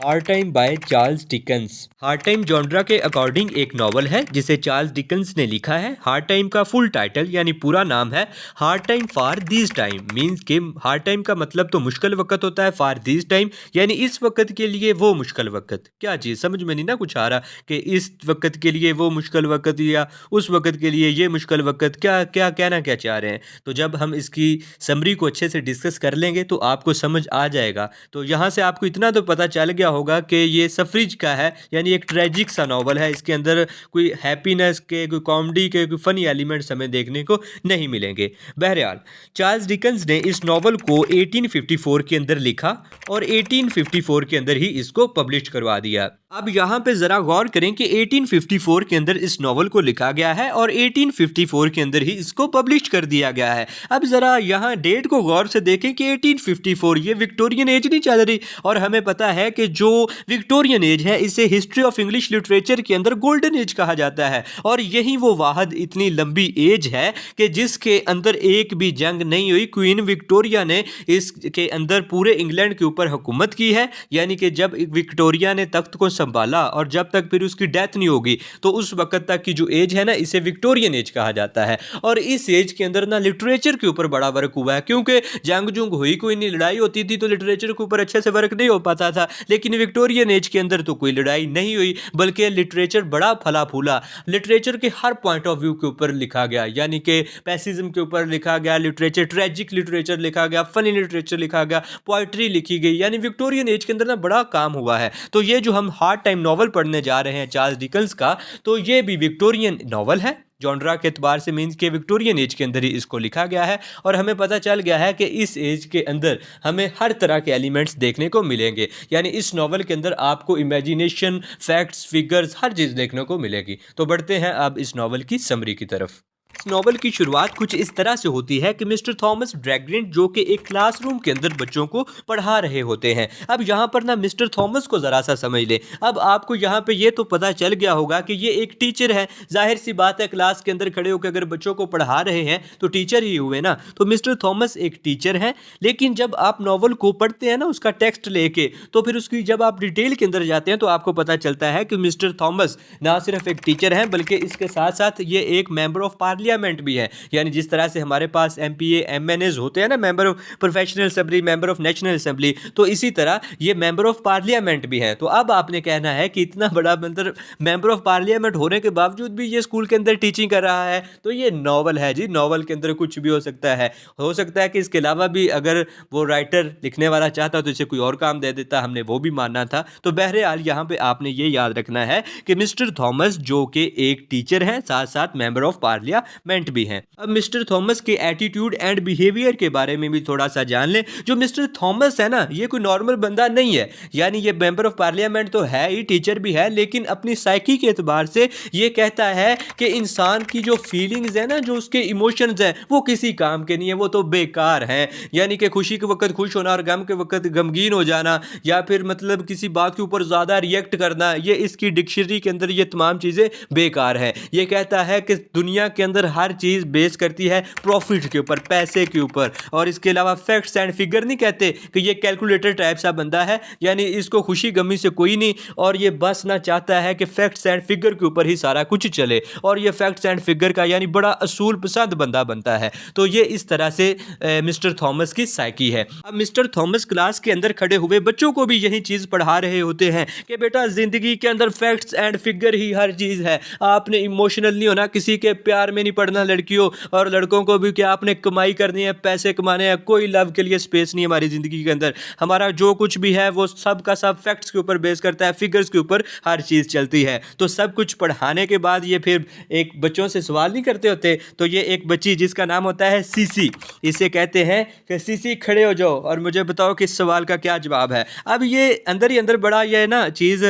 Hard time by Charles Dickens. Hard time genre के according एक novel है जिसे चार्ल्स डिकन्स ने लिखा है। हार्ड टाइम का फुल टाइटल यानी पूरा नाम है hard time for this time. Means के हार्ड टाइम का मतलब तो मुश्किल वक्त होता है, फॉर दिस टाइम यानी इस वक्त के लिए वो मुश्किल वक्त। क्या चीज़ समझ में नहीं ना कुछ आ रहा कि इस वक्त के लिए वो मुश्किल वक्त या उस वक्त के लिए ये मुश्किल वक्त, क्या क्या कहना क्या चाह रहे हैं। तो जब हम इसकी समरी को अच्छे से डिस्कस कर लेंगे तो आपको समझ आ जाएगा। तो यहाँ से आपको इतना तो पता चल गया होगा कि ये सफरीज का है, यानी एक ट्रेजिक सा नॉवल है। इसके अंदर कोई हैप्पीनेस के, कोई कॉमेडी के, कोई फनी एलिमेंट्स हमें देखने को नहीं मिलेंगे। बहरहाल चार्ल्स डिकन्स ने इस नॉवल को 1854 के अंदर लिखा और 1854 के अंदर ही इसको पब्लिश करवा दिया। अब यहाँ पे ज़रा गौर करें कि 1854 के अंदर इस नॉवल को लिखा गया है और 1854 के अंदर ही इसको पब्लिश कर दिया गया है। अब ज़रा यहाँ डेट को गौर से देखें कि 1854 ये विक्टोरियन एज नहीं चल रही, और हमें पता है कि जो विक्टोरियन एज है इसे हिस्ट्री ऑफ इंग्लिश लिटरेचर के अंदर गोल्डन एज कहा जाता है। और यही वो वाहद इतनी लंबी एज है कि जिसके अंदर एक भी जंग नहीं हुई। क्वीन विक्टोरिया ने इसके अंदर पूरे इंग्लैंड के ऊपर हुकूमत की है, यानी कि जब विक्टोरिया ने तख्त को संभाला और जब तक फिर उसकी डेथ नहीं होगी तो उस वक्त तक की जो एज है ना, इसे विक्टोरियन एज कहा जाता है। और इस एज के अंदर ना लिटरेचर के ऊपर बड़ा वर्क हुआ है, क्योंकि जंग जुंग हुई, कोई नहीं लड़ाई होती थी तो लिटरेचर के ऊपर अच्छे से वर्क नहीं हो पाता था। लेकिन विक्टोरियन एज के अंदर तो कोई लड़ाई नहीं हुई, बल्कि लिटरेचर बड़ा फला फूला। लिटरेचर के हर पॉइंट ऑफ व्यू के ऊपर लिखा गया, यानी कि पैसिज्म के ऊपर लिखा गया लिटरेचर, ट्रेजिक लिटरेचर लिखा गया, फनी लिटरेचर लिखा गया, पोइट्री लिखी गई। यानी विक्टोरियन एज के अंदर ना बड़ा काम हुआ है। तो ये जो हम हार्ड टाइम नॉवल पढ़ने जा रहे हैं चार्ल्स डिकन्स का, तो ये भी विक्टोरियन नॉवल है जॉनरा के एतबार से। मीन्स के विक्टोरियन एज के अंदर ही इसको लिखा गया है और हमें पता चल गया है कि इस एज के अंदर हमें हर तरह के एलिमेंट्स देखने को मिलेंगे। यानी इस नॉवल के अंदर आपको इमेजिनेशन, फैक्ट्स, फिगर्स, हर चीज़ देखने को मिलेगी। तो बढ़ते हैं अब इस नॉवल की समरी की तरफ। इस नॉवल की शुरुआत कुछ इस तरह से होती है कि मिस्टर थॉमस ड्रैगरेंट जो कि एक क्लासरूम के अंदर बच्चों को पढ़ा रहे होते हैं। अब यहाँ पर ना मिस्टर थॉमस को ज़रा सा समझ ले। अब आपको यहाँ पे ये तो पता चल गया होगा कि ये एक टीचर है। जाहिर सी बात है, क्लास के अंदर खड़े होकर अगर बच्चों को पढ़ा रहे हैं तो टीचर ही हुए ना। तो मिस्टर थॉमस एक टीचर है। लेकिन जब आप नॉवल को पढ़ते हैं ना, उसका टेक्स्ट लेके, तो फिर उसकी जब आप डिटेल के अंदर जाते हैं तो आपको पता चलता है कि मिस्टर थॉमस ना सिर्फ एक टीचर हैं बल्कि इसके साथ साथ ये एक मेंबर ऑफ पार्लियामेंट भी है। यानी जिस तरह से हमारे पास एमपीए, एमएनएस होते हैं ना, member of professional assembly, member of national assembly, तो इसी तरह ये मेंबर ऑफ पार्लियामेंट भी है। तो अब आपने कहना है कि इतना बड़ा मेंबर ऑफ पार्लियामेंट होने के बावजूद भी ये स्कूल के अंदर टीचिंग कर रहा है। तो ये नॉवल है जी, नॉवल के अंदर कुछ भी हो सकता है। हो सकता है कि इसके अलावा भी अगर वो राइटर, लिखने वाला चाहता तो इसे कोई और काम दे देता, हमने वो भी मानना था। तो बहरहाल यहाँ पे आपने ये याद रखना है कि मिस्टर थॉमस जो कि एक टीचर है, साथ साथ मेंबर ऑफ पार्लियामेंट भी हैं। अब मिस्टर थॉमस के एटीट्यूड एंड बिहेवियर के बारे में भी थोड़ा सा जान लें। जो मिस्टर थॉमस है ना, ये कोई नॉर्मल बंदा नहीं है। यानी ये मेंबर ऑफ पार्लियामेंट तो है ही, टीचर भी है, लेकिन अपनी साइकी के एतबार से ये कहता है कि इंसान की जो फीलिंग्स है ना, जो उसके इमोशंस हैं, वो किसी काम के नहीं है, वो तो बेकार हैं। यानी कि खुशी के वक्त खुश होना और गम के वक्त गमगीन हो जाना, या फिर मतलब किसी बात के ऊपर ज़्यादा रिएक्ट करना, ये इसकी डिक्शनरी के अंदर ये तमाम चीज़ें बेकार है। ये कहता है कि दुनिया के अंदर हर चीज़ बेस करती है प्रॉफिट के ऊपर, पैसे के ऊपर। और इसके अलावा फैक्ट्स एंड फिगर नहीं कहते कि ये कैलकुलेटर टाइप सा बंदा है, यानी इसको खुशी गमी से कोई नहीं, और ये बस ना चाहता है कि फैक्ट्स एंड फिगर के ऊपर ही सारा कुछ चले, और ये फैक्ट्स एंड फिगर का यानी बड़ा असूल पसंद बंदा बनता है। तो ये इस तरह से मिस्टर थॉमस की साइकी है। अब मिस्टर थॉमस क्लास के अंदर खड़े हुए बच्चों को भी यही चीज़ पढ़ा रहे होते हैं कि बेटा ज़िंदगी के अंदर फैक्ट्स एंड फिगर ही हर चीज़ है। आपने इमोशनल नहीं होना, किसी के प्यार में नहीं पड़ना लड़कियों, और लड़कों को भी क्या आपने कमाई करनी है, पैसे कमाने हैं, कोई लव के लिए स्पेस नहीं हमारी ज़िंदगी के अंदर। हमारा जो कुछ भी है वो सब का सब फैक्ट्स के ऊपर बेस करता है, फिगर्स के ऊपर हर चीज़ चलती है। तो सब कुछ पढ़ाने के बाद ये फिर एक बच्चों से सवाल नहीं करते होते। तो ये एक बच्ची जिसका नाम होता है सीसी, इसे कहते हैं कि सीसी खड़े हो जाओ और मुझे बताओ कि इस सवाल का क्या जवाब है। अब ये अंदर ही अंदर बड़ा ये ना चीज़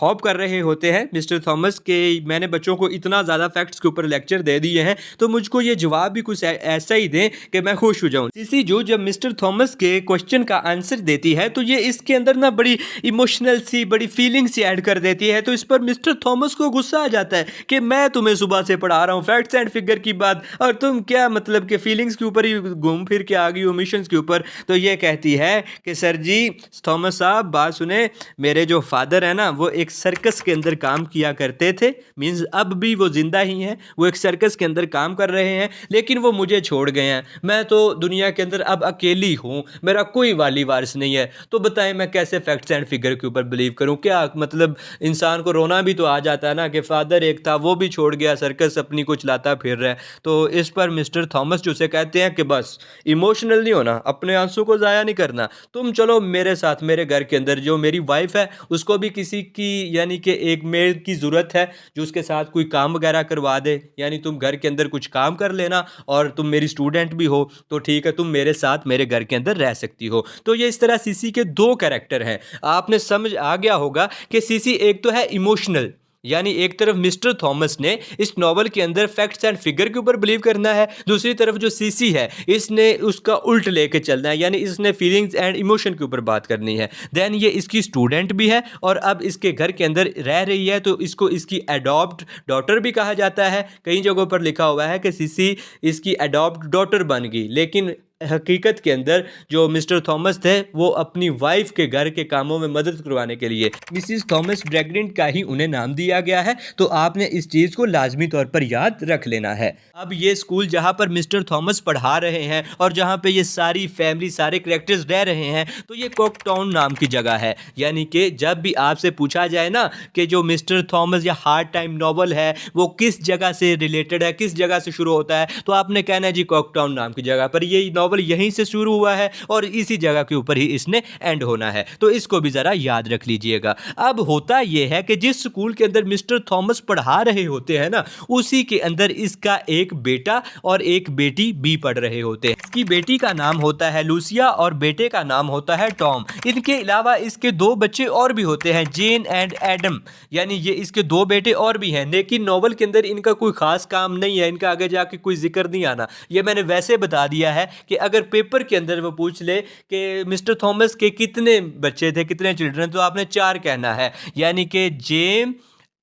होप कर रहे होते हैं मिस्टर थॉमस के मैंने बच्चों को इतना ज़्यादा फैक्ट्स के ऊपर लेक्चर कैरेक्टर दे दिए हैं, तो मुझको ये जवाब भी कुछ ऐसा ही दें कि मैं खुश हो जाऊं। सीसी जो जब मिस्टर थॉमस के क्वेश्चन का आंसर देती है तो ये इसके अंदर ना बड़ी इमोशनल सी, बड़ी फीलिंग सी ऐड कर देती है। तो इस पर मिस्टर थॉमस को गुस्सा आ जाता है कि मैं तुम्हें सुबह से पढ़ा रहा हूँ फैक्ट्स एंड फिगर की बात, और तुम क्या मतलब कि फीलिंग्स के ऊपर ही घूम फिर के आ गई हो, मिशंस के ऊपर। तो ये कहती है कि सर जी, थॉमस साहब बात सुने, मेरे जो फादर है ना वो एक सर्कस के अंदर काम किया करते थे, मींस अब भी वो जिंदा ही हैं, वो एक सर्कस के अंदर काम कर रहे हैं, लेकिन वो मुझे छोड़ गए हैं। मैं तो दुनिया के अंदर अब अकेली हूँ, मेरा कोई वाली वारिस नहीं है। तो बताएं मैं कैसे फैक्ट्स एंड फिगर के ऊपर बिलीव करूँ? क्या मतलब इंसान को रोना भी तो आ जाता है ना कि फादर एक था वो भी छोड़ गया, सर्कस अपनी को चलाता फिर रहा है। तो इस पर मिस्टर थॉमस जो से कहते हैं कि बस इमोशनल नहीं होना, अपने आंसू को ज़ाया नहीं करना, तुम चलो मेरे साथ मेरे घर के अंदर। जो मेरी वाइफ है उसको भी किसी की यानी कि एक मेड की ज़रूरत है जो उसके साथ कोई काम वगैरह करवा दे, यानी तुम घर के अंदर कुछ काम कर लेना, और तुम मेरी स्टूडेंट भी हो तो ठीक है, तुम मेरे साथ मेरे घर के अंदर रह सकती हो। तो ये इस तरह सीसी के दो कैरेक्टर हैं। आपने समझ आ गया होगा कि सीसी एक तो है इमोशनल, यानी एक तरफ मिस्टर थॉमस ने इस नॉवल के अंदर फैक्ट्स एंड फिगर के ऊपर बिलीव करना है, दूसरी तरफ जो सीसी है इसने उसका उल्ट लेके चलना है, यानी इसने फीलिंग्स एंड इमोशन के ऊपर बात करनी है। देन ये इसकी स्टूडेंट भी है और अब इसके घर के अंदर रह रही है, तो इसको इसकी अडॉप्ट डॉटर भी कहा जाता है। कई जगहों पर लिखा हुआ है कि सीसी इसकी अडॉप्ट डॉटर बन गई, लेकिन हकीकत के अंदर जो मिस्टर थॉमस थे वो अपनी वाइफ के घर के कामों में मदद करवाने के लिए मिसिस थॉमस ब्रैगडेंट का ही उन्हें नाम दिया गया है। तो आपने इस चीज़ को लाजमी तौर पर याद रख लेना है। अब ये स्कूल जहाँ पर मिस्टर थॉमस पढ़ा रहे हैं और जहाँ पे ये सारी फैमिली सारे कैरेक्टर्स रह रहे हैं, तो ये कॉकटाउन नाम की जगह है। यानी कि जब भी आपसे पूछा जाए ना कि जो मिस्टर थॉमस या हार्ड टाइम नॉवल है वो किस जगह से रिलेटेड है, किस जगह से शुरू होता है, तो आपने कहना है जी कॉकटाउन नाम की जगह पर। ये नॉवल यहीं से शुरू हुआ है और इसी जगह के ऊपर ही इसने एंड होना है, तो इसको भी ज़रा याद रख लीजिएगा। अब होता यह है कि जिस स्कूल के अंदर मिस्टर थॉमस पढ़ा रहे होते हैं ना, उसी के अंदर इसका एक बेटा और एक बेटी भी पढ़ रहे होते हैं। इसकी बेटी का नाम होता है लूसिया और बेटे का नाम होता है टॉम। इनके अलावा इसके दो बच्चे और भी होते हैं, जेन एंड एडम, यानी ये इसके दो बेटे और भी हैं, लेकिन नॉवल के अंदर इनका कोई खास काम नहीं है, इनका आगे जाके कोई जिक्र नहीं आना। ये मैंने वैसे बता दिया है कि अगर पेपर के अंदर वो पूछ ले कि मिस्टर थॉमस के कितने बच्चे थे, कितने चिल्ड्रन, तो आपने 4 कहना है, यानी कि जेम,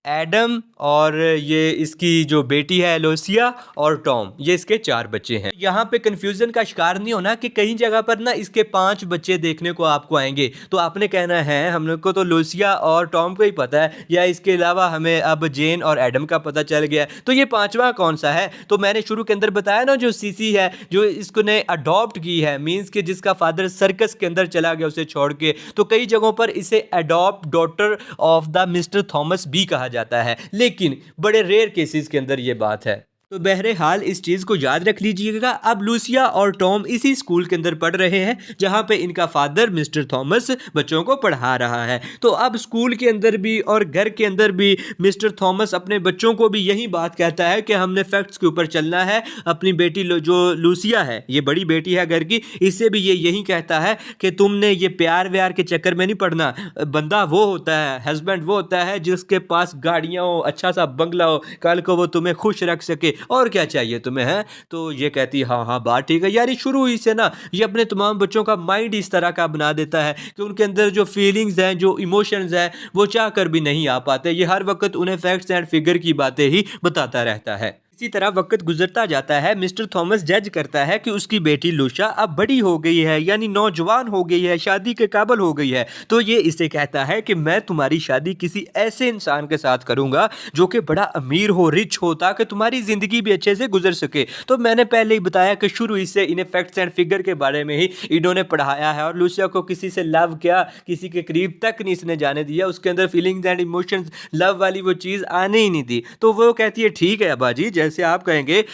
एडम और ये इसकी जो बेटी है लूसिया और टॉम, ये इसके 4 बच्चे हैं। यहाँ पे कंफ्यूजन का शिकार नहीं होना कि कई जगह पर ना इसके 5 बच्चे देखने को आपको आएंगे, तो आपने कहना है हम लोग को तो लूसिया और टॉम को ही पता है, या इसके अलावा हमें अब जेन और एडम का पता चल गया, तो ये 5वां कौन सा है? तो मैंने शुरू के अंदर बताया ना, जो सीसी है जो इसको ने अडॉप्ट की है, मीन्स कि जिसका फादर सर्कस के अंदर चला गया उसे छोड़ के, तो कई जगहों पर इसे adopt daughter of the mister Thomas भी कहा जाता है, लेकिन बड़े रेयर केसेस के अंदर ये बात है। तो बहरहाल इस चीज़ को याद रख लीजिएगा। अब लूसिया और टॉम इसी स्कूल के अंदर पढ़ रहे हैं जहाँ पे इनका फादर मिस्टर थॉमस बच्चों को पढ़ा रहा है। तो अब स्कूल के अंदर भी और घर के अंदर भी मिस्टर थॉमस अपने बच्चों को भी यही बात कहता है कि हमने फैक्ट्स के ऊपर चलना है। अपनी बेटी जो लूसिया है, ये बड़ी बेटी है घर की, इससे भी ये यही कहता है कि तुमने ये प्यार व्यार के चक्कर में नहीं पड़ना। बंदा वो होता है, हस्बैंड वो होता है जिसके पास गाड़ियाँ हो, अच्छा सा बंगला हो, कल को वो तुम्हें खुश रख सके, और क्या चाहिए तुम्हें है? तो ये कहती है हाँ हाँ बात ठीक है। यार शुरू ही से ना ये अपने तमाम बच्चों का माइंड इस तरह का बना देता है कि उनके अंदर जो फीलिंग्स हैं, जो इमोशंस हैं, वो चाह कर भी नहीं आ पाते। ये हर वक्त उन्हें फैक्ट्स एंड फिगर की बातें ही बताता रहता है। इसी तरह वक्त गुजरता जाता है। मिस्टर थॉमस जज करता है कि उसकी बेटी लूशा अब बड़ी हो गई है, यानी नौजवान हो गई है, शादी के काबिल हो गई है। तो ये इसे कहता है कि मैं तुम्हारी शादी किसी ऐसे इंसान के साथ करूंगा जो कि बड़ा अमीर हो, रिच हो, ताकि तुम्हारी ज़िंदगी भी अच्छे से गुजर सके। तो मैंने पहले ही बताया कि शुरू ही से इन्हें फैक्ट्स एंड फिगर के बारे में ही इन्होंने पढ़ाया है, और लूसिया को किसी से लव क्या, किसी के करीब तक नहीं इसने जाने दिया। उसके अंदर फीलिंग्स एंड इमोशंस, लव वाली वो चीज़ आने ही नहीं दी। तो वो कहती है ठीक है अब्बाजी, जैसे आप कहेंगे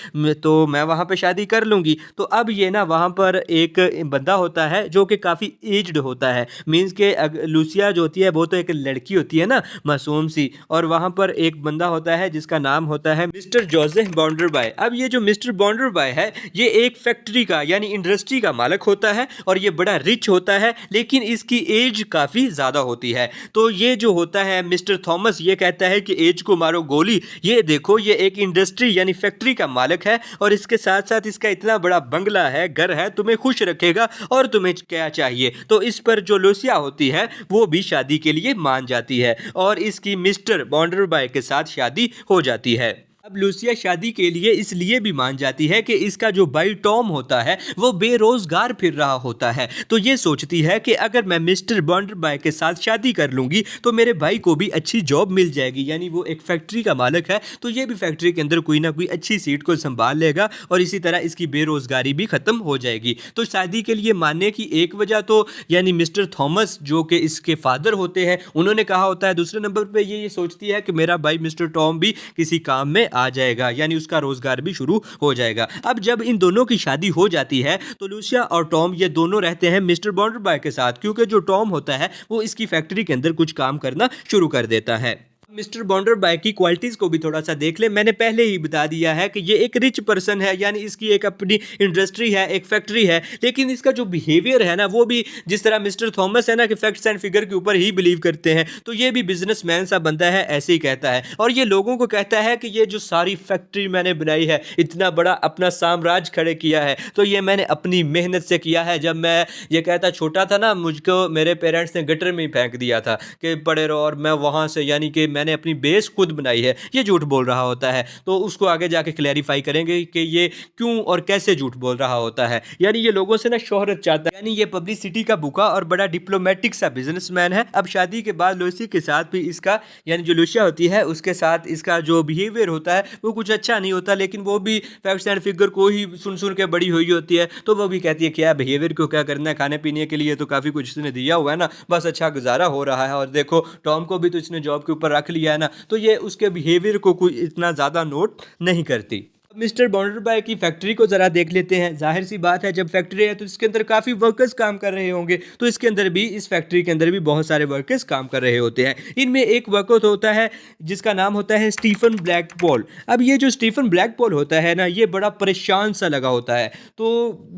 तो मैं वहाँ पे शादी कर लूँगी। तो अब ये ना वहाँ पर एक बंदा होता है जो कि काफ़ी एज्ड होता है, मीन्स के लूसिया जो होती है वो तो एक लड़की होती है ना, मासूम सी, और वहाँ पर एक बंदा होता है जिसका नाम होता है मिस्टर जोसेफ बॉन्डरबाय। अब ये जो मिस्टर बॉन्डरबाय है ये एक फैक्ट्री का यानी इंडस्ट्री का मालिक होता है और ये बड़ा रिच होता है, लेकिन इसकी एज काफ़ी ज़्यादा होती है। तो ये जो होता है मिस्टर थॉमस ये कहता है कि एज को मारो गोली, ये देखो ये एक इंडस्ट्री यानी फैक्ट्री का मालिक है और इसके साथ साथ इसका इतना बड़ा बंगला है, घर है, तुम्हें खुश रखेगा और तुम्हें क्या चाहिए। तो इस पर जो लूसिया होती है वो भी शादी के लिए मान जाती है और इसकी मिस्टर बॉन्डरबाई के साथ शादी हो जाती है। अब लूसिया शादी के लिए इसलिए भी मान जाती है कि इसका जो भाई टॉम होता है वो बेरोजगार फिर रहा होता है। तो ये सोचती है कि अगर मैं मिस्टर बॉन्डरबाई के साथ शादी कर लूँगी तो मेरे भाई को भी अच्छी जॉब मिल जाएगी, यानी वो एक फैक्ट्री का मालिक है तो ये भी फैक्ट्री के अंदर कोई ना कोई अच्छी सीट को संभाल लेगा और इसी तरह इसकी बेरोजगारी भी ख़त्म हो जाएगी। तो शादी के लिए मानने की एक वजह तो यानी मिस्टर थॉमस जो कि इसके फादर होते हैं उन्होंने कहा होता है। दूसरे नंबर पर ये सोचती है कि मेरा भाई मिस्टर टॉम भी किसी काम में आ जाएगा, यानी उसका रोजगार भी शुरू हो जाएगा। अब जब इन दोनों की शादी हो जाती है तो लूसिया और टॉम ये दोनों रहते हैं मिस्टर बॉन्डरबाई के साथ, क्योंकि जो टॉम होता है वो इसकी फैक्ट्री के अंदर कुछ काम करना शुरू कर देता है। मिस्टर बॉन्डरबाई की क्वालिटीज़ को भी थोड़ा सा देख ले। मैंने पहले ही बता दिया है कि ये एक रिच पर्सन है, यानी इसकी एक अपनी इंडस्ट्री है, एक फैक्ट्री है, लेकिन इसका जो बिहेवियर है ना वो भी जिस तरह मिस्टर थॉमस है ना कि फैक्ट्स एंड फिगर के ऊपर ही बिलीव करते हैं, तो ये भी बिजनेसमैन सा बंदा है, ऐसे ही कहता है और ये लोगों को कहता है कि ये जो सारी फैक्ट्री मैंने बनाई है, इतना बड़ा अपना साम्राज्य खड़े किया है, तो ये मैंने अपनी मेहनत से किया है। जब मैं ये कहता छोटा था ना, मुझको मेरे पेरेंट्स ने गटर में ही फेंक दिया था कि पड़े रहो और मैं वहाँ से यानी कि मैंने अपनी बेस खुद बनाई है, ये झूठ बोल रहा होता है। तो उसको आगे जाके क्लैरिफाई करेंगे कि ये क्यों और कैसे झूठ बोल रहा होता है। यानी ये लोगों से ना शोहरत चाहता है, यानी ये पब्लिसिटी का भूखा और बड़ा डिप्लोमेटिक सा बिजनेसमैन है। अब शादी के बाद लूसी के साथ भी इसका यानी जो लूसिया होती है उसके साथ इसका जो बिहेवियर होता है वो कुछ अच्छा नहीं होता, लेकिन वो भी फैक्ट्स एंड फिगर को ही सुन सुन के बड़ी हुई होती है। तो वो भी कहती है क्या बिहेवियर को क्या करना है, खाने पीने के लिए तो काफ़ी कुछ इसने दिया हुआ है ना, बस अच्छा गुजारा हो रहा है और देखो टॉम को भी तो इसने जॉब के ऊपर रख लिया है ना, तो ये उसके बिहेवियर को कोई इतना ज़्यादा नोट नहीं करती। मिस्टर बॉन्डरबाई की फैक्ट्री को ज़रा देख लेते हैं। जाहिर सी बात है जब फैक्ट्री है तो इसके अंदर काफ़ी वर्कर्स काम कर रहे होंगे, तो इसके अंदर भी इस फैक्ट्री के अंदर भी बहुत सारे वर्कर्स काम कर रहे होते हैं। इनमें एक वर्कर होता है जिसका नाम होता है स्टीफन ब्लैकपॉल। अब ये जो स्टीफन ब्लैकपॉल होता है ना ये बड़ा परेशान सा लगा होता है। तो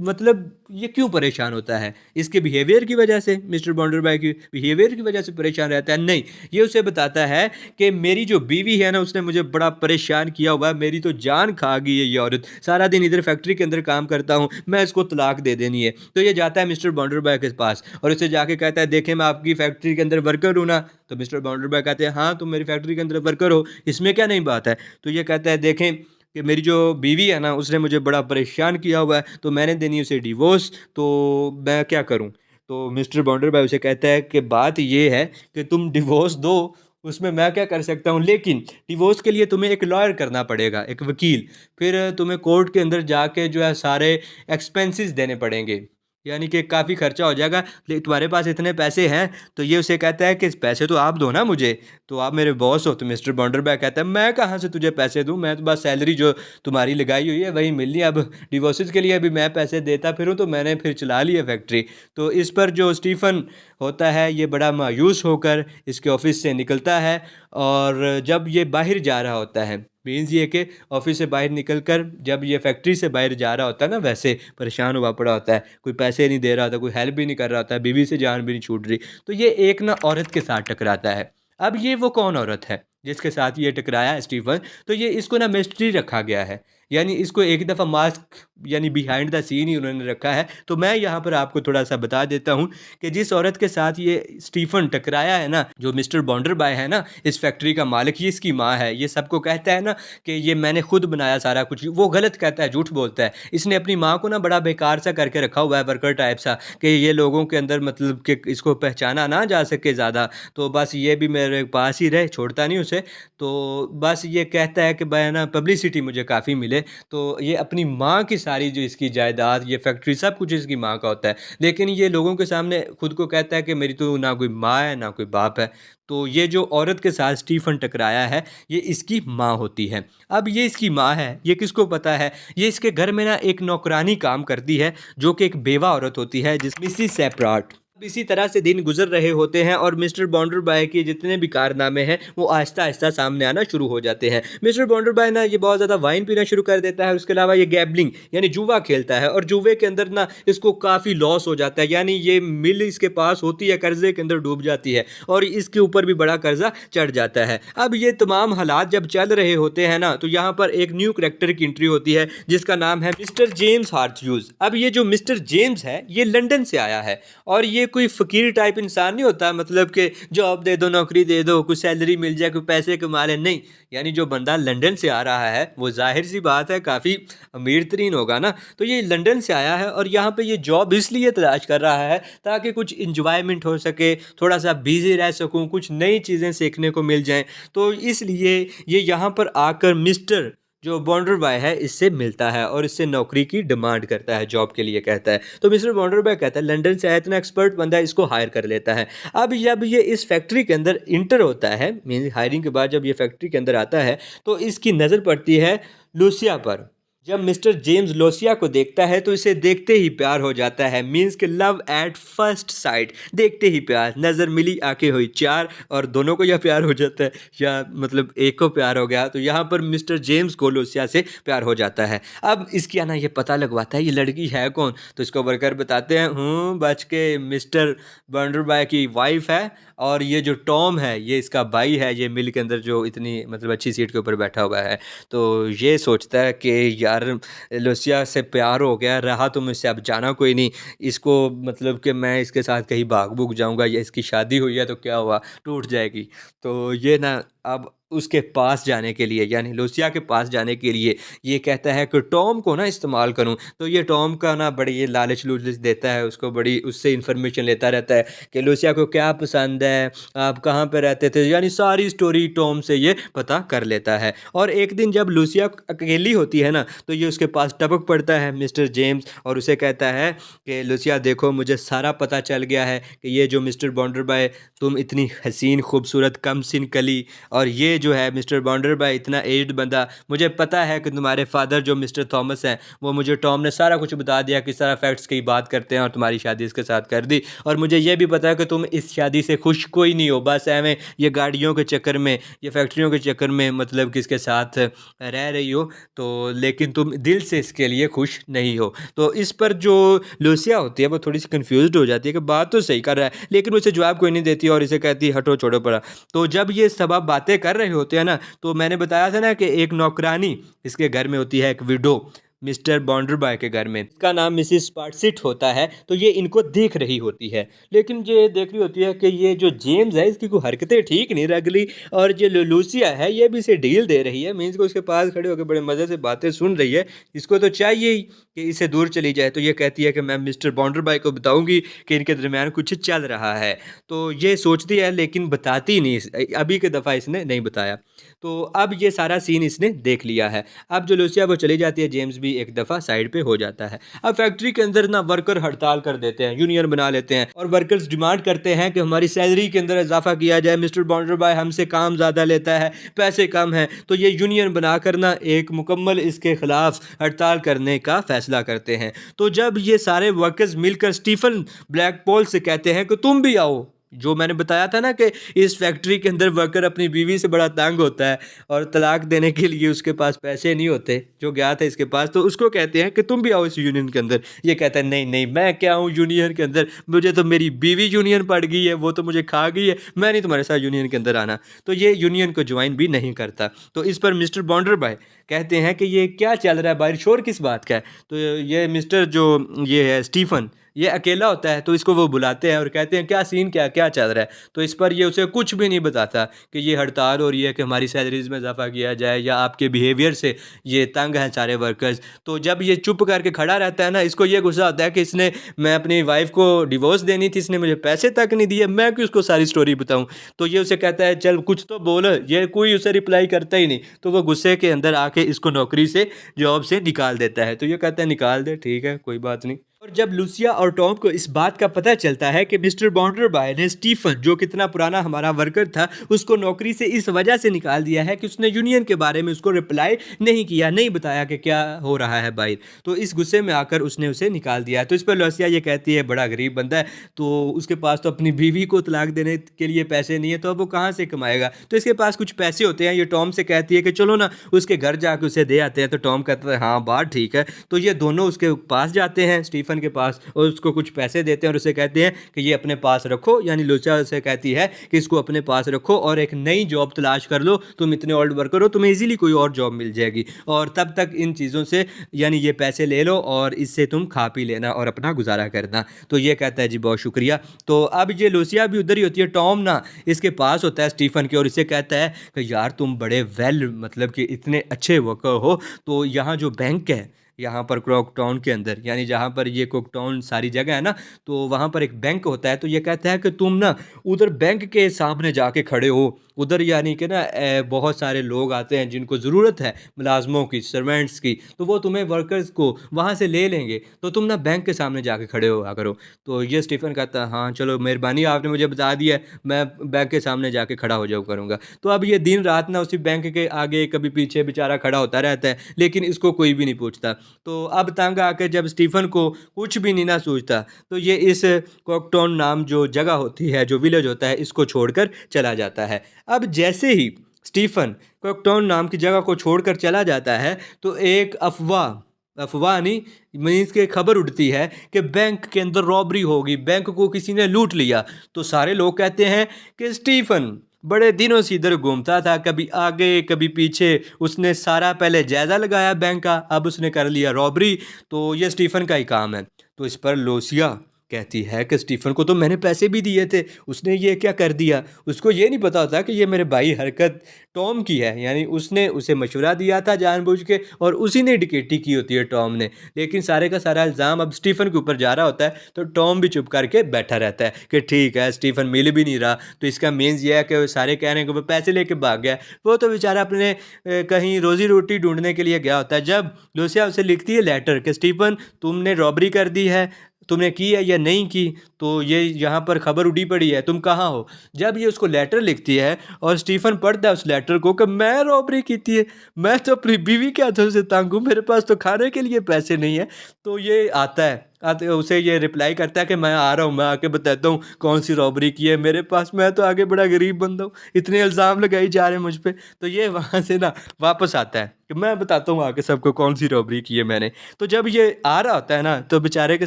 मतलब ये क्यों परेशान होता है? इसके बिहेवियर की वजह से, मिस्टर बॉन्डरबाई की बिहेवियर की वजह से परेशान रहता है? नहीं, ये उसे बताता है कि मेरी जो बीवी है ना उसने मुझे बड़ा परेशान किया हुआ है, मेरी तो जान खा गई है ये औरत, सारा दिन इधर फैक्ट्री के अंदर काम करता हूँ, मैं इसको तलाक दे देनी है। तो ये जाता है मिस्टर बॉन्डरबाई के पास और उसे जाके कहता है देखें मैं आपकी फैक्ट्री के अंदर वर्कर हूँ ना। तो मिस्टर बॉन्डरबाई कहते हैं हाँ तुम मेरी फैक्ट्री के अंदर वर्कर हो, इसमें क्या नई बात है। तो ये कहता है देखें कि मेरी जो बीवी है ना उसने मुझे बड़ा परेशान किया हुआ है, तो मैंने देनी उसे डिवोर्स, तो मैं क्या करूं। तो मिस्टर बॉन्डरबाई उसे कहता है कि बात ये है कि तुम डिवोर्स दो, उसमें मैं क्या कर सकता हूं, लेकिन डिवोर्स के लिए तुम्हें एक लॉयर करना पड़ेगा, एक वकील, फिर तुम्हें कोर्ट के अंदर जाके जो है सारे एक्सपेंसेस देने पड़ेंगे, यानी कि काफ़ी खर्चा हो जाएगा, लेकिन तुम्हारे पास इतने पैसे हैं। तो ये उसे कहता है कि पैसे तो आप दो ना मुझे, तो आप मेरे बॉस हो। तो मिस्टर बॉन्डरबाई कहता है मैं कहाँ से तुझे पैसे दूँ, मैं तो बस सैलरी जो तुम्हारी लगाई हुई है वही मिलनी है, अब डिवोर्सेस के लिए अभी मैं पैसे देता फिरूँ तो मैंने फिर चला ली है फैक्ट्री। तो इस पर जो स्टीफन होता है ये बड़ा मायूस होकर इसके ऑफिस से निकलता है और जब ये बाहर जा रहा होता है, मीन्स ये कि ऑफिस से बाहर निकलकर जब ये फैक्ट्री से बाहर जा रहा होता है ना, वैसे परेशान हुआ पड़ा होता है, कोई पैसे नहीं दे रहा होता, कोई हेल्प भी नहीं कर रहा होता है, बीवी से जान भी नहीं छूट रही, तो ये एक ना औरत के साथ टकराता है। अब ये वो कौन औरत है जिसके साथ ये टकराया है स्टीफन, तो ये इसको ना मिस्ट्री रखा गया है, यानी इसको एक दफ़ा मास्क यानी बिहाइंड द सीन ही उन्होंने रखा है। तो मैं यहाँ पर आपको थोड़ा सा बता देता हूँ कि जिस औरत के साथ ये स्टीफन टकराया है ना, जो मिस्टर बॉन्डरबाई है ना इस फैक्ट्री का मालिक, ये इसकी माँ है। ये सबको कहता है ना कि ये मैंने खुद बनाया सारा कुछ, वो गलत कहता है, झूठ बोलता है। इसने अपनी माँ को ना बड़ा बेकार सा करके रखा हुआ है, वर्कर टाइप सा, कि ये लोगों के अंदर मतलब कि इसको पहचाना ना जा सके ज़्यादा, तो बस ये भी मेरे पास ही रहे, छोड़ता नहीं उसे। तो बस ये कहता है कि भाई ना पब्लिसिटी मुझे काफ़ी मिले, तो ये अपनी माँ की सारी जो इसकी जायदाद, ये फैक्ट्री, सब कुछ इसकी माँ का होता है, लेकिन ये लोगों के सामने खुद को कहता है कि मेरी तो ना कोई माँ है ना कोई बाप है। तो ये जो औरत के साथ स्टीफन टकराया है ये इसकी माँ होती है। अब ये इसकी माँ है, ये किसको पता है, ये इसके घर में ना एक नौकरानी काम करती है जो कि एक बेवा औरत होती है, जिस मिसिस सेपराट। अब इसी तरह से दिन गुजर रहे होते हैं और मिस्टर बॉन्डरबाय के जितने भी कारनामे हैं वो आहिस्ता आहिस्ता सामने आना शुरू हो जाते हैं। मिस्टर बॉन्डरबाय ना ये बहुत ज़्यादा वाइन पीना शुरू कर देता है, उसके अलावा ये गैम्बलिंग यानी जुआ खेलता है और जुए के अंदर ना इसको काफ़ी लॉस हो जाता है, यानी ये मिल इसके पास होती है कर्जे के अंदर डूब जाती है और इसके ऊपर भी बड़ा कर्जा चढ़ जाता है। अब ये तमाम हालात जब चल रहे होते हैं ना तो यहाँ पर एक न्यू करेक्टर की एंट्री होती है जिसका नाम है मिस्टर जेम्स हार्थ्यूज। अब ये जो मिस्टर जेम्स है ये लंदन से आया है और ये कोई फ़कीर टाइप इंसान नहीं होता, मतलब कि जॉब दे दो, नौकरी दे दो, कुछ सैलरी मिल जाए, कोई पैसे कमा ले, नहीं। यानी जो बंदा लंदन से आ रहा है वो जाहिर सी बात है काफ़ी अमीर तरीन होगा ना। तो ये लंदन से आया है और यहाँ पे ये जॉब इसलिए तलाश कर रहा है ताकि कुछ इंजॉयमेंट हो सके, थोड़ा सा बिजी रह सकूँ, कुछ नई चीज़ें सीखने को मिल जाएँ। तो इसलिए ये यहाँ पर आकर मिस्टर जो बॉन्डरबाय है इससे मिलता है और इससे नौकरी की डिमांड करता है, जॉब के लिए कहता है। तो मिस्टर बॉन्डरबाय कहता है लंदन से आया, इतना एक्सपर्ट बंदा है, इसको हायर कर लेता है। अब जब ये इस फैक्ट्री के अंदर इंटर होता है, मीन हायरिंग के बाद जब ये फैक्ट्री के अंदर आता है तो इसकी नज़र पड़ती है लूसिया पर। जब मिस्टर जेम्स लोसिया को देखता है तो इसे देखते ही प्यार हो जाता है, मीन्स कि लव एट फर्स्ट साइट, देखते ही प्यार, नज़र मिली आंखें हुई चार और दोनों को यह प्यार हो जाता है या मतलब एक को प्यार हो गया। तो यहाँ पर मिस्टर जेम्स को लोसिया से प्यार हो जाता है। अब इसकी आना ये पता लगवाता है ये लड़की है कौन, तो इसको वर्कर बताते हैं बच के मिस्टर बॉन्डरबाय की वाइफ है और ये जो टॉम है ये इसका भाई है, ये मिल के अंदर जो इतनी मतलब अच्छी सीट के ऊपर बैठा हुआ है। तो ये सोचता है कि यार लूसिया से प्यार हो गया, रहा तो मुझसे अब जाना कोई नहीं, इसको मतलब कि मैं इसके साथ कहीं भाग भूग जाऊंगा या इसकी शादी हुई है तो क्या हुआ, टूट जाएगी। तो ये ना अब उसके पास जाने के लिए यानी लूसिया के पास जाने के लिए ये कहता है कि टॉम को ना इस्तेमाल करूं। तो ये टॉम का ना बड़ी ये लालच लूलच देता है उसको, बड़ी उससे इन्फॉर्मेशन लेता रहता है कि लूसिया को क्या पसंद है, आप कहाँ पे रहते थे, यानी सारी स्टोरी टॉम से ये पता कर लेता है। और एक दिन जब लूसिया अकेली होती है ना तो ये उसके पास टपक पड़ता है मिस्टर जेम्स और उसे कहता है कि लूसिया देखो मुझे सारा पता चल गया है कि ये जो मिस्टर बॉन्डरबाय, तुम इतनी हसीन खूबसूरत कम सिन कली, और ये जो है मिस्टर बॉन्डरबाय इतना एज्ड बंदा, मुझे पता है कि तुम्हारे फादर जो मिस्टर थॉमस हैं वो मुझे टॉम ने सारा कुछ बता दिया, किस तरह फैक्ट्स की बात करते हैं और तुम्हारी शादी इसके साथ कर दी। और मुझे ये भी पता है कि तुम इस शादी से खुश कोई नहीं हो, बस एवं ये गाड़ियों के चक्कर में, ये फैक्ट्रियों के चक्कर में मतलब किसके साथ रह रही हो, तो लेकिन तुम दिल से इसके लिए खुश नहीं हो। तो इस पर जो लूसिया होती है वो थोड़ी सी कंफ्यूज्ड हो जाती है कि बात तो सही कर रहा है, लेकिन उसे जवाब कोई नहीं देती और इसे कहती है हटो छोड़ो पड़ा। तो जब ये सब बातें कर रहे होते हैं ना तो मैंने बताया था ना कि एक नौकरानी इसके घर में होती है, एक विडो मिस्टर बॉन्डरबाय के घर में, इसका नाम मिसिस स्पार्टसिट होता है। तो ये इनको देख रही होती है, लेकिन ये देख रही होती है कि ये जो जेम्स है इसकी कोई हरकतें ठीक नहीं लग रही और जो लूसिया है ये भी इसे डील दे रही है, मीन्स को उसके पास खड़े होकर बड़े मज़े से बातें सुन रही है, इसको तो चाहिए ही कि इससे दूर चली जाए। तो ये कहती है कि मैं मिस्टर बॉन्डरबाय को बताऊंगी कि इनके दरमियान कुछ चल रहा है। तो ये सोचती है लेकिन बताती नहीं, अभी के दफ़ा इसने नहीं बताया। तो अब ये सारा सीन इसने देख लिया है। अब जो लूसिया वो चली जाती है, जेम्स भी एक दफ़ा साइड पे हो जाता है। अब फैक्ट्री के अंदर ना वर्कर हड़ताल कर देते हैं, यूनियन बना लेते हैं और वर्कर्स डिमांड करते हैं कि हमारी सैलरी के अंदर इजाफा किया जाए, मिस्टर बॉन्डरबाय हमसे काम ज़्यादा लेता है, पैसे कम हैं। तो ये यूनियन बनाकर ना एक मुकम्मल इसके खिलाफ हड़ताल करने का फैसला करते हैं। तो जब ये सारे वर्कर्स मिलकर स्टीफन ब्लैकपॉल से कहते हैं कि तुम भी आओ, जो मैंने बताया था ना कि इस फैक्ट्री के अंदर वर्कर अपनी बीवी से बड़ा तंग होता है और तलाक देने के लिए उसके पास पैसे नहीं होते, जो गया था इसके पास, तो उसको कहते हैं कि तुम भी आओ इस यूनियन के अंदर। ये कहता है नहीं नहीं मैं क्या हूँ यूनियन के अंदर, मुझे तो मेरी बीवी यूनियन पड़ गई है, वो तो मुझे खा गई है, मैं नहीं तुम्हारे साथ यूनियन के अंदर आना। तो ये यूनियन को ज्वाइन भी नहीं करता। तो इस पर मिस्टर बॉन्डरबाय कहते हैं कि ये क्या चल रहा है बाहर, शोर किस बात का है। तो ये मिस्टर जो ये है स्टीफन, ये अकेला होता है तो इसको वो बुलाते हैं और कहते हैं क्या सीन, क्या क्या चल रहा है। तो इस पर ये उसे कुछ भी नहीं बताता कि ये हड़ताल हो रही है कि हमारी सैलरीज में इजाफा किया जाए या आपके बिहेवियर से ये तंग हैं सारे वर्कर्स। तो जब ये चुप करके खड़ा रहता है ना, इसको ये गुस्सा आता है कि इसने, मैं अपनी वाइफ को डिवोर्स देनी थी, इसने मुझे पैसे तक नहीं दिए, मैं क्यों उसको सारी स्टोरी बताऊँ। तो ये उसे कहता है चल कुछ तो बोल, ये कोई उसे रिप्लाई करता ही नहीं। तो वो गुस्से के अंदर आके इसको नौकरी से, जॉब से निकाल देता है। तो ये कहता है निकाल दे, ठीक है कोई बात नहीं। और जब लूसिया और टॉम को इस बात का पता चलता है कि मिस्टर बॉन्डरबाय ने स्टीफन, जो कितना पुराना हमारा वर्कर था, उसको नौकरी से इस वजह से निकाल दिया है कि उसने यूनियन के बारे में उसको रिप्लाई नहीं किया, नहीं बताया कि क्या हो रहा है बाहर, तो इस गुस्से में आकर उसने उसे निकाल दिया। तो इस पर लूसिया ये कहती है बड़ा गरीब बंदा है, तो उसके पास तो अपनी बीवी को तलाक देने के लिए पैसे नहीं है, तो अब वो कहाँ से कमाएगा। तो इसके पास कुछ पैसे होते हैं, ये टॉम से कहती है कि चलो ना उसके घर जाकर उसे दे आते हैं। तो टॉम कहता है हाँ बात ठीक है। तो ये दोनों उसके पास जाते हैं, स्टीफन के पास, और उसको कुछ पैसे देते हैं और उसे कहते हैं कि ये अपने पास रखो, यानी लूसिया उसे कहती है कि इसको अपने पास रखो और एक नई जॉब तलाश कर लो, तुम इतने ओल्ड वर्कर हो, तुम्हें इजीली कोई और जॉब मिल जाएगी, और तब तक इन चीज़ों से यानी ये पैसे ले लो और इससे तुम खा पी लेना और अपना गुजारा करना। तो ये कहता है जी बहुत शुक्रिया। तो अब ये लूसिया भी उधर ही होती है, टॉम ना इसके पास होता है स्टीफन के, और इसे कहता है कि यार तुम बड़े वेल मतलब कि इतने अच्छे वर्कर हो, तो यहाँ जो बैंक है यहाँ पर क्रॉकटाउन के अंदर, यानी जहाँ पर ये क्रॉकटाउन सारी जगह है ना, तो वहाँ पर एक बैंक होता है। तो ये कहता है कि तुम ना उधर बैंक के सामने जाके खड़े हो, उधर यानी कि ना बहुत सारे लोग आते हैं जिनको ज़रूरत है मुलाजमों की, सर्वेंट्स की, तो वो तुम्हें वर्कर्स को वहाँ से ले लेंगे, तो तुम ना बैंक के सामने जाके खड़े हो करो। तो ये स्टीफन कहता है हाँ चलो मेहरबानी आपने मुझे बता दिया, मैं बैंक के सामने जाके खड़ा हो जाऊँ करूँगा। तो अब ये दिन रात ना उसी बैंक के आगे कभी पीछे बेचारा खड़ा होता रहता है, लेकिन इसको कोई भी नहीं पूछता। तो अब तंग आकर जब स्टीफन को कुछ भी नहीं ना सूझता, तो ये इस कॉकटाउन नाम जो जगह होती है, जो विलेज होता है, इसको छोड़कर चला जाता है। अब जैसे ही स्टीफन कॉकटाउन नाम की जगह को छोड़कर चला जाता है, तो एक अफवाह नहीं मीन्स के खबर उड़ती है कि बैंक के अंदर रॉबरी होगी, बैंक को किसी ने लूट लिया। तो सारे लोग कहते हैं कि स्टीफन बड़े दिनों से इधर घूमता था, कभी आगे कभी पीछे, उसने सारा पहले जायज़ा लगाया बैंक का, अब उसने कर लिया रॉबरी, तो ये स्टीफन का ही काम है। तो इस पर लूसिया कहती है कि स्टीफन को तो मैंने पैसे भी दिए थे, उसने ये क्या कर दिया। उसको ये नहीं पता होता कि ये मेरे भाई हरकत टॉम की है, यानी उसने उसे मशवरा दिया था जानबूझ के, और उसी ने डिकेटी की होती है टॉम ने। लेकिन सारे का सारा इल्ज़ाम अब स्टीफन के ऊपर जा रहा होता है, तो टॉम भी चुप करके बैठा रहता है कि ठीक है स्टीफन मिल भी नहीं रहा, तो इसका मीन्स ये है कि सारे कह रहे हैं कि वो पैसे लेके भाग गया, वो तो बेचारा अपने कहीं रोज़ी रोटी ढूंढने के लिए गया होता है। जब लूसिया उसे लिखती है लेटर कि स्टीफन तुमने रॉबरी कर दी है, तुमने की है या नहीं की, तो ये यहाँ पर खबर उड़ी पड़ी है, तुम कहाँ हो। जब ये उसको लेटर लिखती है और स्टीफन पढ़ता है उस लेटर को कि मैं रॉबरी की थी, मैं तो अपनी बीवी के हाथों से तंग हूँ, मेरे पास तो खाने के लिए पैसे नहीं है। तो ये आता है आते उसे ये रिप्लाई करता है कि मैं आ रहा हूँ, मैं आके बताता हूँ कौन सी रॉबरी की है मेरे पास, मैं तो आगे बड़ा गरीब बंदा हूँ, इतने इल्ज़ाम लगाई जा रहे हैं मुझ पे। तो ये वहाँ से ना वापस आता है कि मैं बताता हूँ आके सबको कौन सी रॉबरी की है मैंने। तो जब ये आ रहा होता है ना, तो बेचारे के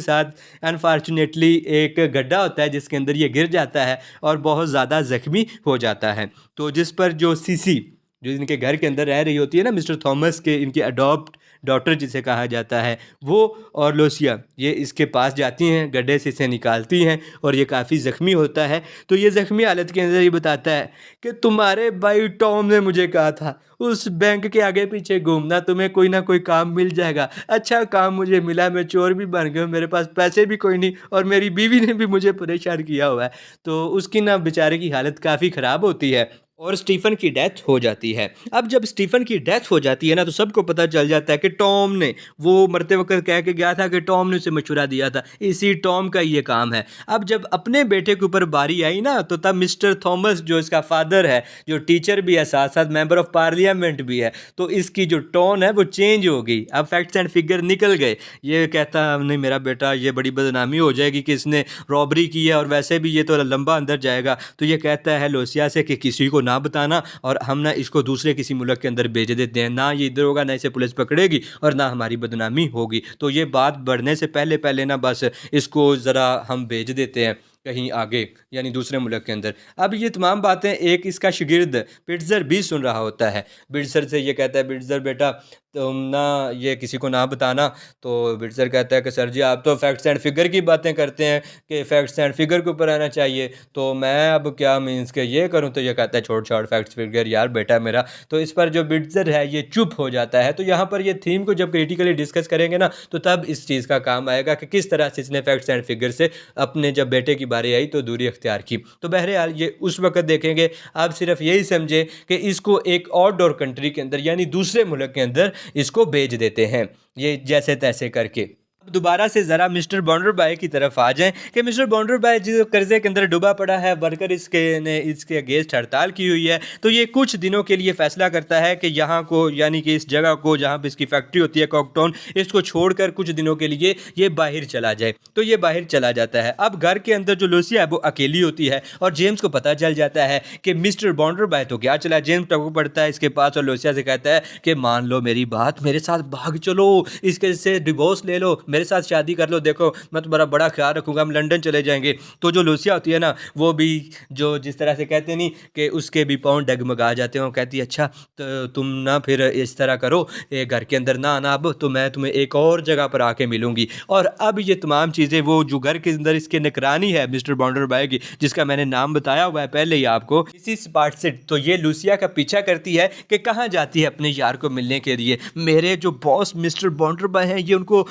साथ अनफॉर्चुनेटली एक गड्ढा होता है जिसके अंदर ये गिर जाता है और बहुत ज़्यादा ज़ख्मी हो जाता है। तो जिस पर जो सीसी जो इनके घर के अंदर रह रही होती है ना, मिस्टर थॉमस के इनकी अडॉप्ट डॉटर जिसे कहा जाता है, वो और लूसिया ये इसके पास जाती हैं, गड्ढे से इसे निकालती हैं, और ये काफ़ी ज़ख्मी होता है। तो ये ज़ख्मी हालत के अंदर ये बताता है कि तुम्हारे भाई टॉम ने मुझे कहा था उस बैंक के आगे पीछे घूमना, तुम्हें कोई ना कोई काम मिल जाएगा। अच्छा काम मुझे मिला, मैं चोर भी बन गया, मेरे पास पैसे भी कोई नहीं, और मेरी बीवी ने भी मुझे परेशान किया हुआ है। तो उसकी ना बेचारे की हालत काफ़ी ख़राब होती है और स्टीफन की डेथ हो जाती है। अब जब स्टीफन की डेथ हो जाती है ना, तो सबको पता चल जाता है कि टॉम ने, वो मरते वक्त कह के गया था कि टॉम ने उसे मशवरा दिया था, इसी टॉम का ये काम है। अब जब अपने बेटे के ऊपर बारी आई ना, तो तब मिस्टर थॉमस जो इसका फादर है, जो टीचर भी है, साथ साथ मेंबर ऑफ पार्लियामेंट भी है, तो इसकी जो टोन है वो चेंज हो गई। अब फैक्ट्स एंड फिगर निकल गए। ये कहता नहीं मेरा बेटा, ये बड़ी बदनामी हो जाएगी कि इसने रॉबरी की है, और वैसे भी ये तो लंबा अंदर जाएगा। तो ये कहता है लूसिया से कि किसी को ना बताना, और हम ना इसको दूसरे किसी मुल्क के अंदर भेज देते हैं, ना ये इधर होगा, ना इसे पुलिस पकड़ेगी, और ना हमारी बदनामी होगी। तो ये बात बढ़ने से पहले पहले ना बस इसको ज़रा हम भेज देते हैं कहीं आगे, यानी दूसरे मुल्क के अंदर। अब ये तमाम बातें एक इसका शागिर्द बिट्ज़र भी सुन रहा होता है। बिट्ज़र से ये कहता है, बिट्ज़र बेटा तुम ना ये किसी को ना बताना। तो बिट्ज़र कहता है कि सर जी आप तो फैक्ट्स एंड फिगर की बातें करते हैं कि फैक्ट्स एंड फिगर के ऊपर रहना चाहिए, तो मैं अब क्या मीन्स के ये करूं। तो ये कहता है छोड़ छोड़ फैक्ट्स फिगर यार बेटा मेरा। तो इस पर जो बिट्ज़र है ये चुप हो जाता है। तो यहाँ पर ये थीम को जब क्रिटिकली डिस्कस करेंगे ना, तो तब इस चीज़ का काम आएगा कि किस तरह से इसने फैक्ट्स एंड फिगर से अपने जब बेटे की बारी आई तो दूरी अख्तियार की। तो बहरहाल ये उस वक्त देखेंगे। आप सिर्फ यही समझे कि इसको एक आउटडोर कंट्री के अंदर, यानी दूसरे मुल्क के अंदर इसको भेज देते हैं, ये जैसे तैसे करके। दोबारा से ज़रा मिस्टर बॉन्डरबाई की तरफ आ जाएं कि मिस्टर बॉन्डरबाई जो कर्जे के अंदर डूबा पड़ा है, वर्कर इसके अगेंस्ट हड़ताल की हुई है। तो ये कुछ दिनों के लिए फैसला करता है कि यहाँ को यानी कि इस जगह को जहाँ पे इसकी फैक्ट्री होती है कॉकटाउन, इसको छोड़कर कुछ दिनों के लिए ये बाहर चला जाए। तो ये बाहर चला जाता है। अब घर के अंदर जो लूसिया है वो अकेली होती है और जेम्स को पता चल जाता है कि मिस्टर बॉन्डरबाई तो क्या चला। जेम्स टपक पड़ता है इसके पास और लूसिया से कहता है कि मान लो मेरी बात, मेरे साथ भाग चलो, इसके से डिवोर्स ले लो, मेरे साथ शादी कर लो, देखो मैं तुम्हारा बड़ा ख्याल रखूंगा, हम लंदन चले जाएंगे। तो जो लूसिया होती है ना, वो भी जो जिस तरह से कहते नहीं कि उसके भी पाँव डगमगा जाते हैं, कहती है अच्छा तो तुम ना फिर इस तरह करो, ये घर के अंदर ना आना, अब तो मैं तुम्हें एक और जगह पर आके मिलूंगी। और अब ये तमाम चीज़ें वो जो घर के अंदर इसके निगरानी है मिस्टर बॉन्डरबाई की, जिसका मैंने नाम बताया हुआ है पहले ही आपको इसी पार्ट से, तो ये लूसिया का पीछा करती है कि कहाँ जाती है अपने यार को मिलने के लिए। मेरे जो बॉस मिस्टर बॉन्डरबाई हैं ये उनको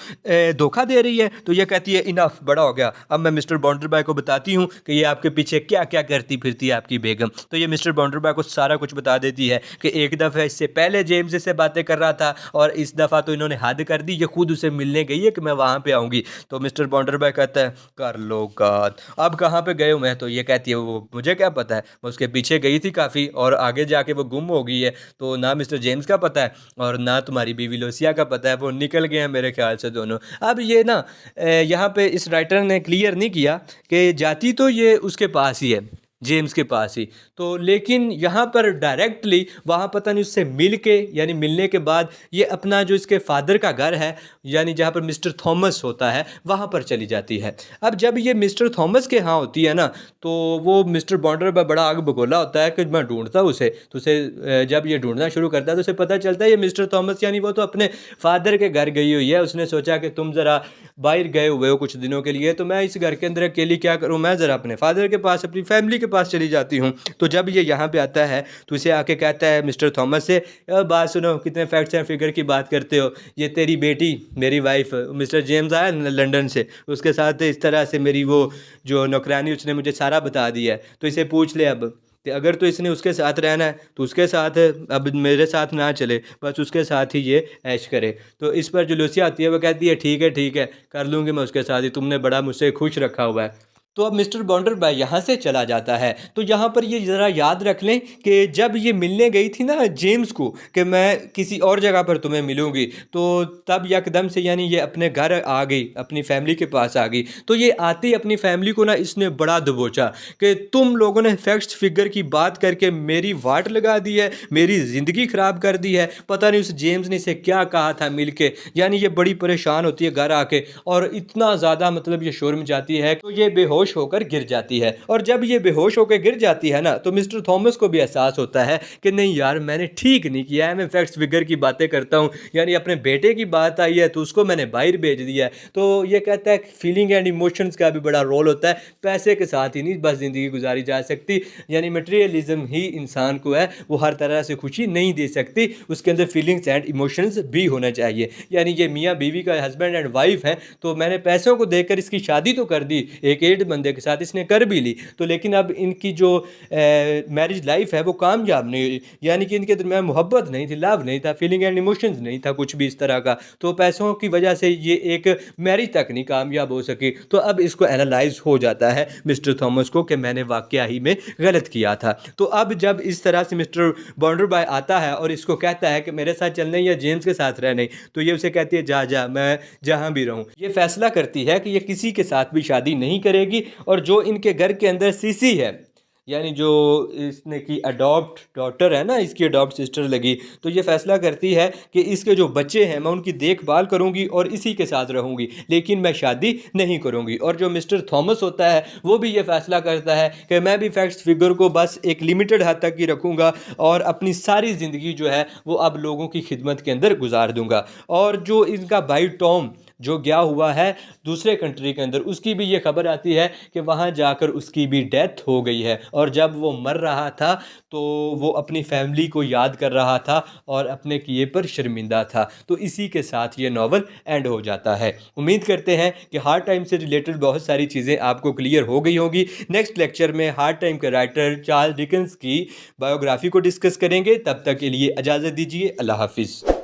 धोखा दे रही है। तो ये कहती है इनफ, बड़ा हो गया, अब मैं मिस्टर बॉन्डरबाई को बताती हूँ कि ये आपके पीछे क्या क्या करती फिरती है आपकी बेगम। तो ये मिस्टर बॉन्डरबाई को सारा कुछ बता देती है कि एक दफ़ा इससे पहले जेम्स से बातें कर रहा था और इस दफ़ा तो इन्होंने हद कर दी, ये खुद उसे मिलने गई है कि मैं वहाँ पे आऊँगी। तो मिस्टर बॉन्डरबाई कहता है कर लो बात, अब कहाँ पे गए हूँ मैं। तो ये कहती है वो मुझे क्या पता है, मैं उसके पीछे गई थी काफ़ी और आगे जाके वो गुम हो गई है। तो ना मिस्टर जेम्स का पता है और ना तुम्हारी बीवी लूसिया का पता है, वो निकल गए हैं मेरे ख्याल से दोनों। अब ये ना यहाँ पे इस राइटर ने क्लियर नहीं किया कि जाती तो ये उसके पास ही है, जेम्स के पास ही, तो लेकिन यहाँ पर डायरेक्टली वहाँ पता नहीं उससे मिल के यानी मिलने के बाद ये अपना जो इसके फादर का घर है यानी जहाँ पर मिस्टर थॉमस होता है वहाँ पर चली जाती है। अब जब ये मिस्टर थॉमस के यहाँ होती है ना, तो वो मिस्टर बॉन्डरबाई बड़ा आग बगोला होता है कि मैं ढूंढता उसे। तो उसे जब ये ढूंढना शुरू करता है तो उसे पता चलता है ये मिस्टर थॉमस यानी वो तो अपने फादर के घर गई हुई है। उसने सोचा कि तुम ज़रा बाहर गए हुए हो कुछ दिनों के लिए, तो मैं इस घर के अंदर अकेली क्या करूं, मैं ज़रा अपने फादर के पास अपनी फैमिली के पास चली जाती हूं। तो जब ये यहाँ पे आता है तो इसे आके कहता है मिस्टर थॉमस से, बात सुनो, कितने फैक्ट्स एंड फिगर की बात करते हो, ये तेरी बेटी मेरी वाइफ मिस्टर जेम्स आया लंदन से, उसके साथ इस तरह से मेरी वो जो नौकरानी उसने मुझे सारा बता दिया है, तो इसे पूछ ले अब कि अगर तो इसने उसके साथ रहना है तो उसके साथ, अब मेरे साथ ना चले, बस उसके साथ ही ये ऐश करे। तो इस पर जो लूसिया आती है वो कहती है ठीक है कर लूँगी मैं उसके साथ ही, तुमने बड़ा मुझसे खुश रखा हुआ है। तो अब मिस्टर बॉन्डरबाई यहाँ से चला जाता है। तो यहाँ पर ये ज़रा याद रख लें कि जब ये मिलने गई थी ना जेम्स को कि मैं किसी और जगह पर तुम्हें मिलूँगी, तो तब यकदम से यानी ये अपने घर आ गई, अपनी फैमिली के पास आ गई। तो ये आते ही अपनी फैमिली को ना इसने बड़ा दबोचा कि तुम लोगों ने फैक्ट्स फिगर की बात करके मेरी वाट लगा दी है, मेरी ज़िंदगी ख़राब कर दी है, पता नहीं उस जेम्स ने इसे क्या कहा था मिल के। यानी ये बड़ी परेशान होती है घर आके और इतना ज़्यादा मतलब ये शोर मचाती है, तो ये बेहोश होकर गिर जाती है। और जब ये बेहोश होकर गिर जाती है ना, तो मिस्टर थॉमस को भी एहसास होता है कि नहीं यार मैंने ठीक नहीं किया है, मैं फैक्ट्स फिगर की बातें करता हूँ, यानी अपने बेटे की बात आई है तो उसको मैंने बाहर भेज दिया है। तो ये कहता है फीलिंग एंड इमोशंस का भी बड़ा रोल होता है, पैसे के साथ ही नहीं बस ज़िंदगी गुजारी जा सकती, यानी मटेरियलिज्म ही इंसान को है वो हर तरह से खुशी नहीं दे सकती, उसके अंदर फीलिंग्स एंड इमोशंस भी होना चाहिए। यानी ये मियाँ बीवी का हस्बैंड एंड वाइफ है, तो मैंने पैसों को देखकर इसकी शादी तो कर दी, एक एड बंदे के साथ इसने कर भी ली, तो लेकिन अब इनकी जो मैरिज लाइफ है वो कामयाब नहीं हुई, यानी कि इनके दरमियान मोहब्बत नहीं थी, लव नहीं था, फीलिंग एंड इमोशंस नहीं था कुछ भी इस तरह का, तो पैसों की वजह से ये एक मैरिज तक नहीं कामयाब हो सकी। तो अब इसको एनालाइज हो जाता है मिस्टर थॉमस को कि मैंने वाकया ही में गलत किया था। तो अब जब इस तरह से मिस्टर बॉन्डरबाई आता है और इसको कहता है कि मेरे साथ चलने या जेम्स के साथ रहने, तो ये उसे कहती है जा जा मैं जहाँ भी रहूँ। ये फैसला करती है कि ये किसी के साथ भी शादी नहीं करेगी और जो इनके घर के अंदर सीसी है यानी जो इसने की अडॉप्ट डॉटर है ना, इसकी अडॉप्ट सिस्टर लगी, तो ये फैसला करती है कि इसके जो बच्चे हैं मैं उनकी देखभाल करूंगी और इसी के साथ रहूंगी, लेकिन मैं शादी नहीं करूंगी। और जो मिस्टर थॉमस होता है वो भी ये फैसला करता है कि मैं भी फैक्ट्स फिगर को बस एक लिमिटेड हद तक ही रखूंगा और अपनी सारी ज़िंदगी जो है वो अब लोगों की खिदमत के अंदर गुजार दूंगा। और जो इनका भाई टॉम जो गया हुआ है दूसरे कंट्री के अंदर, उसकी भी ये खबर आती है कि वहाँ जाकर उसकी भी डेथ हो गई है, और जब वो मर रहा था तो वो अपनी फैमिली को याद कर रहा था और अपने किए पर शर्मिंदा था। तो इसी के साथ ये नावल एंड हो जाता है। उम्मीद करते हैं कि हार्ड टाइम से रिलेटेड बहुत सारी चीज़ें आपको क्लियर हो गई होंगी। नेक्स्ट लेक्चर में हार्ड टाइम के राइटर चार्ल्स डिकेंस की बायोग्राफी को डिस्कस करेंगे। तब तक के लिए इजाज़त दीजिए। अल्लाह हाफिज़।